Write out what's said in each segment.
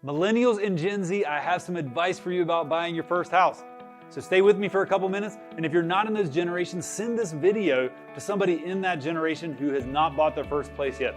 Millennials and Gen Z, I have some advice for you about buying your first house. So stay with me for a couple minutes, and if you're not in those generations, send this video to somebody in that generation who has not bought their first place yet.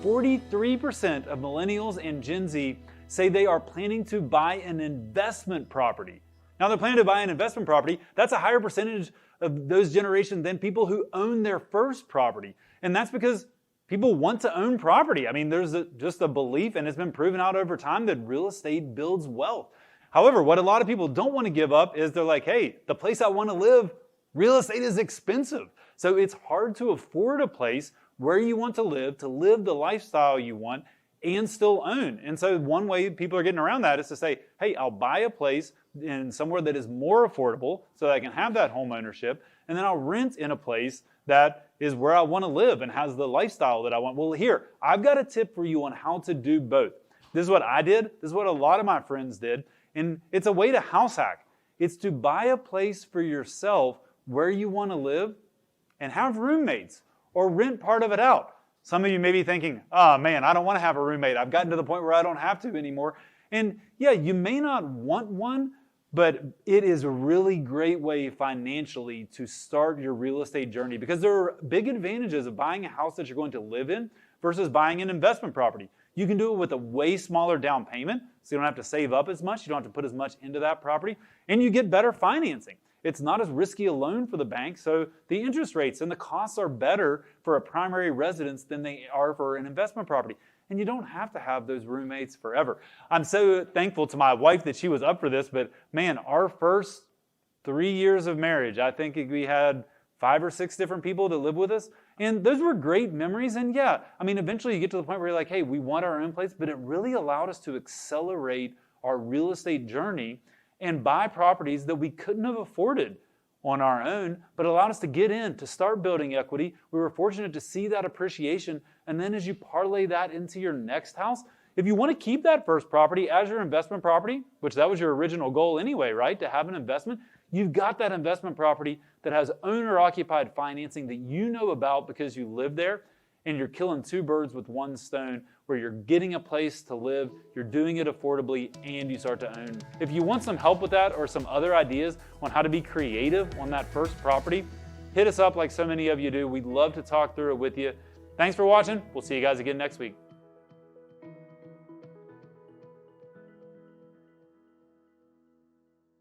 43% of millennials and Gen Z say they are planning to buy an investment property. Now, they're planning to buy an investment property. That's a higher percentage of those generations than people who own their first property. And that's because people want to own property. I mean, there's just a belief, and it's been proven out over time, that real estate builds wealth. However, what a lot of people don't want to give up is they're like, hey, the place I want to live, real estate is expensive. So it's hard to afford a place where you want to live the lifestyle you want, and still own. And so one way people are getting around that is to say, hey, I'll buy a place in somewhere that is more affordable so that I can have that home ownership, and then I'll rent in a place that is where I want to live and has the lifestyle that I want. Well, here, I've got a tip for you on how to do both. This is what I did. This is what a lot of my friends did. And it's a way to house hack. It's to buy a place for yourself where you want to live and have roommates or rent part of it out. Some of you may be thinking, oh man, I don't want to have a roommate. I've gotten to the point where I don't have to anymore. And yeah, you may not want one, but it is a really great way financially to start your real estate journey, because there are big advantages of buying a house that you're going to live in versus buying an investment property. You can do it with a way smaller down payment, so you don't have to save up as much. You don't have to put as much into that property, and you get better financing. It's not as risky a loan for the bank, so the interest rates and the costs are better for a primary residence than they are for an investment property. And you don't have to have those roommates forever. I'm so thankful to my wife that she was up for this, but man, our first 3 years of marriage, I think we had 5 or 6 different people that lived with us. And those were great memories. And yeah, I mean, eventually you get to the point where you're like, hey, we want our own place, but it really allowed us to accelerate our real estate journey and buy properties that we couldn't have afforded on our own, but allowed us to get in, to start building equity. We were fortunate to see that appreciation. And then as you parlay that into your next house, if you want to keep that first property as your investment property, which that was your original goal anyway, right? To have an investment, you've got that investment property that has owner-occupied financing that you know about because you live there, and you're killing 2 birds with 1 stone, where you're getting a place to live, you're doing it affordably, and you start to own. If you want some help with that or some other ideas on how to be creative on that first property, hit us up like so many of you do. We'd love to talk through it with you. Thanks for watching. We'll see you guys again next week.